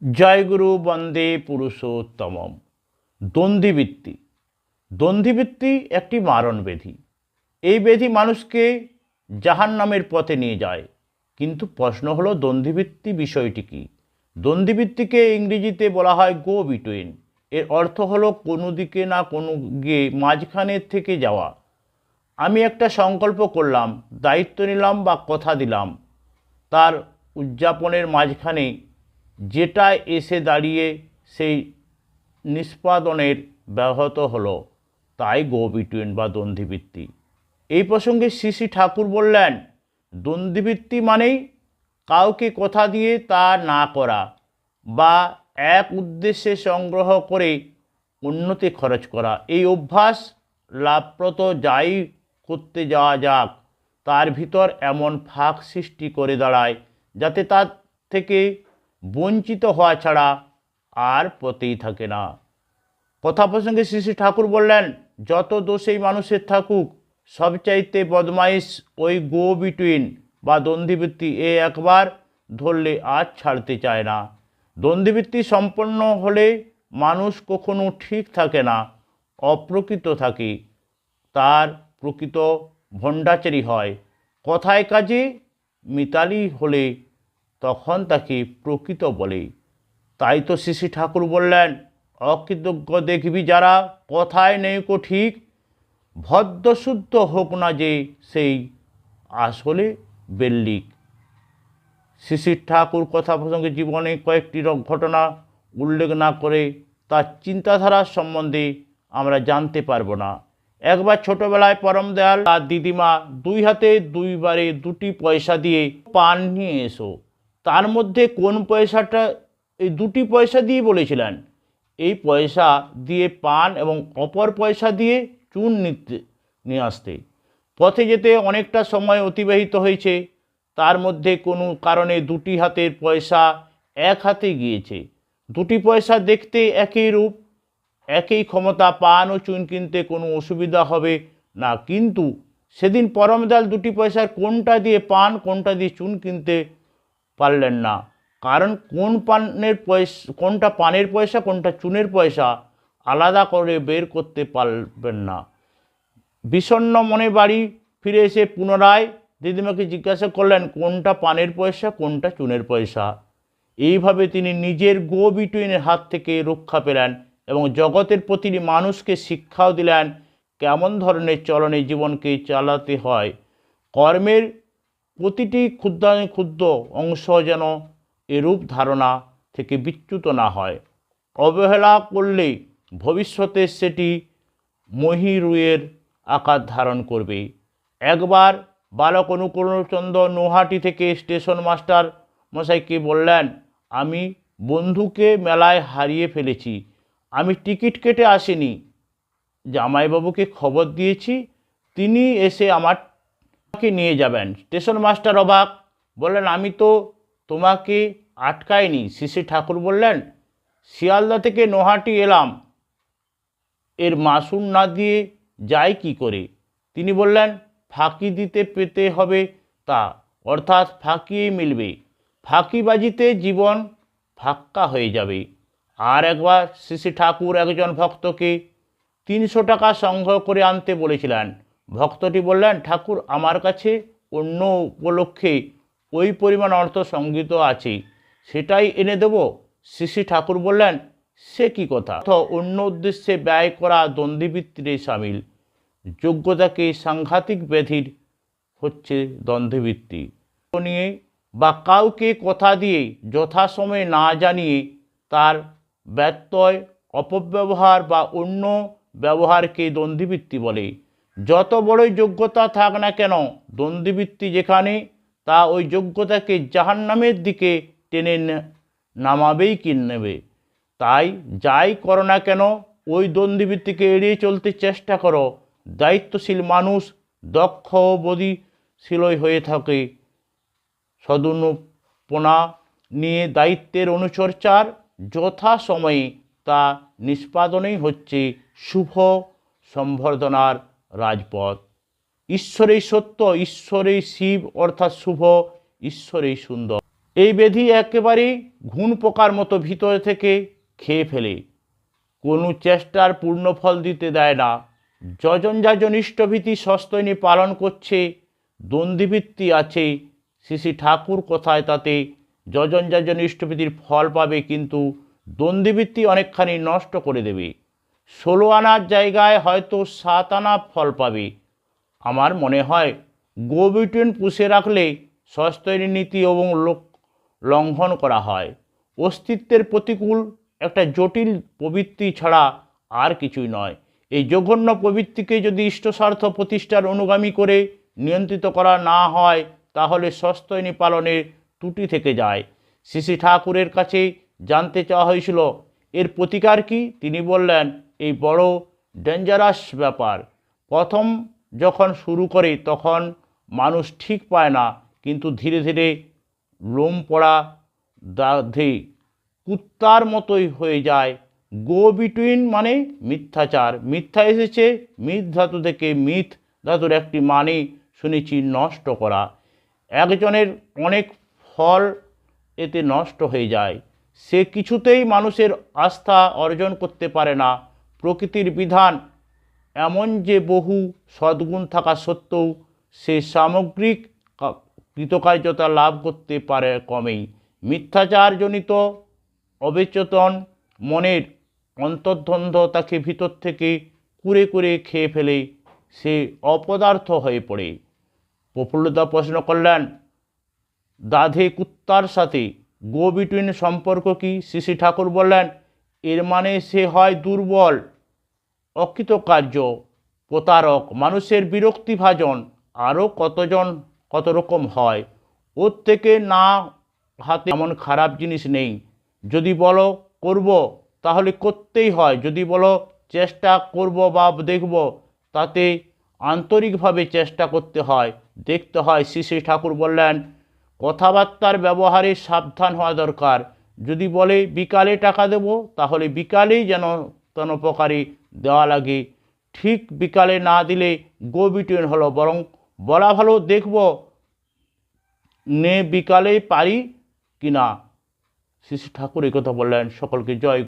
জয়গুরু বন্দে পুরুষোত্তমম। দ্বন্দ্বীবৃত্তি। দ্বন্দ্বীবৃত্তি একটি মারণ ব্যাধি। এই ব্যাধি মানুষকে জাহান্নামের পথে নিয়ে যায়। কিন্তু প্রশ্ন হলো, দ্বন্দ্বীবৃত্তি বিষয়টি কী? দ্বন্দ্বীবৃত্তিকে ইংরেজিতে বলা হয় গো বিটুইন। এর অর্থ হলো কোনো দিকে না কোনো গিয়ে মাঝখানে থেকে যাওয়া। আমি একটা সংকল্প করলাম, দায়িত্ব নিলাম বা কথা দিলাম, তার উদযাপনের মাঝখানে যেটা এসে দাঁড়িয়ে সেই নিষ্পাদনের ব্যাহত হলো, তাই গো বিটুইন বা দ্বন্দ্বীবৃত্তি। এই প্রসঙ্গে শ্রী শ্রী ঠাকুর বললেন, দ্বন্দ্বীবৃত্তি মানেই কাউকে কথা দিয়ে তা না করা বা এক উদ্দেশ্যে সংগ্রহ করে অন্যতে খরচ করা। এই অভ্যাস লাভপ্রদ যাই করতে যাওয়া যাক, তার ভিতর এমন ফাঁক সৃষ্টি করে দাঁড়ায় যাতে তার থেকে বঞ্চিত হওয়া ছাড়া আর পথেই থাকে না। কথা প্রসঙ্গে শ্রী শ্রী ঠাকুর বললেন, যত দোষেই মানুষের থাকুক, সবচাইতে বদমাইশ ওই গো বিটুইন বা দ্বন্দ্বীবৃত্তি। একবার ধরলে আর ছাড়তে চায় না। দ্বন্দ্বীবৃত্তি সম্পন্ন হলে মানুষ কখনো ঠিক থাকে না, অপ্রকৃত থাকে। তার প্রকৃত ভণ্ডাচারী হয়। কথায় কাজে মিতালি হলে তখন তাকে প্রকৃত বলে। তাই তো শ্রী শ্রী ঠাকুর বললেন, অকৃতজ্ঞ দেখবি যারা, কথায় নেই কো ঠিক, ভদ্রশুদ্ধ হোক না যে সেই আসলে বেল্লিক। শ্রী শ্রী ঠাকুর কথা প্রসঙ্গে জীবনে কয়েকটি ঘটনা উল্লেখ না করে তার চিন্তাধারার সম্বন্ধে আমরা জানতে পারবো না। একবার ছোটোবেলায় পরম দয়াল আর দিদিমা দুই হাতে দুইবারে দুটি পয়সা দিয়ে পান নিয়ে এসো। তার মধ্যে কোন পয়সাটা, এই দুটি পয়সা দিয়ে বলেছিলেন এই পয়সা দিয়ে পান এবং অপর পয়সা দিয়ে চুন নিয়ে আসতে। পথে যেতে অনেকটা সময় অতিবাহিত হয়েছে। তার মধ্যে কোনো কারণে দুটি হাতের পয়সা এক হাতে গিয়েছে। দুটি পয়সা দেখতে একই রূপ, একই ক্ষমতা, পান ও চুন কিনতে কোনো অসুবিধা হবে না। কিন্তু সেদিন পরমদয়াল দুটি পয়সার কোনটা দিয়ে পান কোনটা দিয়ে চুন কিনতে পারলেন না। কারণ কোনটা পানের পয়সা কোনটা চুনের পয়সা আলাদা করে বের করতে পারবেন না। বিষণ্ণ মনে বাড়ি ফিরে এসে পুনরায় দিদিমাকে জিজ্ঞাসা করলেন, কোনটা পানের পয়সা কোনটা চুনের পয়সা। এইভাবে তিনি নিজের গো বিটুইনের হাত থেকে রক্ষা পেলেন এবং জগতের প্রতিটি মানুষকে শিক্ষাও দিলেন কেমন ধরনের চলনে জীবনকে চালাতে হয়। কর্মের প্রতিটি ক্ষুদ্র অংশ যেন এরূপ ধারণা থেকে বিচ্যুত না হয়। অবহেলা করলে ভবিষ্যতে সেটি মহিরুহের আকার ধারণ করবে। একবার বালক অনুকূলচন্দ্র নৈহাটি থেকে স্টেশন মাস্টার মশাইকে বললেন, আমি বন্ধুকে মেলায় হারিয়ে ফেলেছি, আমি টিকিট কেটে আসিনি, জামাইবাবুকে খবর দিয়েছি, তিনি এসে আমাকে নিয়ে যাবেন। স্টেশন মাস্টার অবাক, বললেন, আমি তো তোমাকে আটকাইনি। শ্রী শ্রী ঠাকুর বললেন, শিয়ালদা থেকে নৈহাটি এলাম, এর মাসুল না দিয়ে যাই কি করে? তিনি বললেন, ফাঁকি দিতে পেতে হবে তা, অর্থাৎ ফাঁকিই মিলবে। ফাঁকিবাজিতে জীবন ফাঁক্কা হয়ে যাবে। আর একবার শ্রী শ্রী ঠাকুর একজন ভক্তকে 300 টাকা সংগ্রহ করে আনতে বলেছিলেন। ভক্তটি বললেন, ঠাকুর, আমার কাছে অন্য উপলক্ষে ওই পরিমাণ অর্থ সংগৃহীত আছে, সেটাই এনে দেব। শ্রী শ্রী ঠাকুর বললেন, সে কি কথা? অন্য উদ্দেশ্যে ব্যয় করা দ্বন্দ্বীবৃত্তিতে সামিল। যোগ্যতাকে সাংঘাতিক ব্যাধির হচ্ছে দ্বন্দ্বীবৃত্তি নিয়ে বা কাউকে কথা দিয়ে যথাসময়ে না জানিয়ে তার ব্যত্যয়, অপব্যবহার বা অন্য ব্যবহারকে দ্বন্দ্বীবৃত্তি বলে। যত বড়ই যোগ্যতা থাক না কেন, দ্বন্দ্বীবৃত্তি যেখানে, তা ওই যোগ্যতাকে জাহান্নামের দিকে টেনে নামাবেই কি নেবে। তাই যাই করো না কেন, ওই দ্বন্দ্বীবৃত্তিকে এড়িয়ে চলতে চেষ্টা করো। দায়িত্বশীল মানুষ দক্ষ ও বোধিশীলই হয়ে থাকে। সদুপনা নিয়ে দায়িত্বের অনুচর্চার যথাসময়ে তা নিষ্পাদনেই হচ্ছে শুভ সম্বর্ধনার রাজপথ। ঈশ্বরেই সত্য, ঈশ্বরেই শিব, অর্থাৎ শুভ, ঈশ্বরেই সুন্দর। এই ব্যাধি একেবারে ঘুণ পোকার মতো ভিতর থেকে খেয়ে ফেলে, কোনো চেষ্টার পূর্ণ ফল দিতে দেয় না। যজন যাজন ইষ্টভীতি সস্তৈনী পালন করছে, দ্বন্দ্বীবৃত্তি আছে, শ্রী শ্রী ঠাকুর কথায় তাতে যজন যাজন ইষ্টভীতির ফল পাবে, কিন্তু দ্বন্দ্বীবৃত্তি অনেকখানি নষ্ট করে দেবে। 16 আনার জায়গায় হয়তো 7 আনা ফল পাবে। আমার মনে হয় গোবিটুইন পুষে রাখলে সস্তৈনী নীতি এবং লঙ্ঘন করা হয়। অস্তিত্বের প্রতিকূল একটা জটিল প্রবৃত্তি ছাড়া আর কিছুই নয়। এই জঘন্য প্রবৃত্তিকে যদি ইষ্টস্বার্থ প্রতিষ্ঠার অনুগামী করে নিয়ন্ত্রিত করা না হয়, তাহলে সস্তৈনী পালনের ত্রুটি থেকে যায়। শ্রী শ্রী ঠাকুরের কাছে জানতে চাওয়া হয়েছিল এর প্রতিকার কি। তিনি বললেন, এই বড় ডেঞ্জারাস ব্যাপার। প্রথম যখন শুরু করে তখন মানুষ ঠিক পায় না, কিন্তু ধীরে ধীরে লোম পড়া দাধে কুত্তার মতোই হয়ে যায়। গো বিটুইন মানে মিথ্যাচার। মিথ্যা এসেছে মিথ ধাতু থেকে। মিথ ধাতুর একটি মানে শুনেছি নষ্ট করা। একজনের অনেক ফল এতে নষ্ট হয়ে যায়। সে কিছুতেই মানুষের আস্থা অর্জন করতে পারে না। প্রকৃতির বিধান এমন যে বহু সদ্গুণ থাকা সত্ত্বেও সে সামগ্রিক কৃতকার্যতা লাভ করতে পারে কমেই। মিথ্যাচারজনিত অবচেতন মনের অন্তর্দ্বন্দ্ব তাকে ভিতর থেকে কুরে কুরে খেয়ে ফেলে, সে অপদার্থ হয়ে পড়ে। প্রফুল্লদা প্রশ্ন করলেন, দাধে কুত্তার সাথে গো বিটুইন সম্পর্ক কি? শ্রী শ্রী ঠাকুর বললেন, এর মানে সে হয় দুর্বল, অকৃতকার্য, প্রতারক, মানুষের বিরক্তিভাজন, আরও কত রকম হয়। ওর থেকে না হাতে এমন খারাপ জিনিস নেই। যদি বলো করব তাহলে করতেই হয়, যদি বলো চেষ্টা করব বা দেখব, তাতে আন্তরিকভাবে চেষ্টা করতে হয়, দেখতে হয়। শ্রী শ্রী ঠাকুর বললেন, কথাবার্তার ব্যবহারে সাবধান হওয়া দরকার। যদি বলে বিকালে টাকা দেব, তাহলে বিকালেই যেন তেন প্রকারে দেওয়া লাগে। ঠিক বিকালে না দিলে গো বিটুইন হলো, বরং বলা ভালো দেখব নে বিকালে পারি কিনা। শ্রী শ্রী ঠাকুর এই কথা বললেন। সকলকে জয়।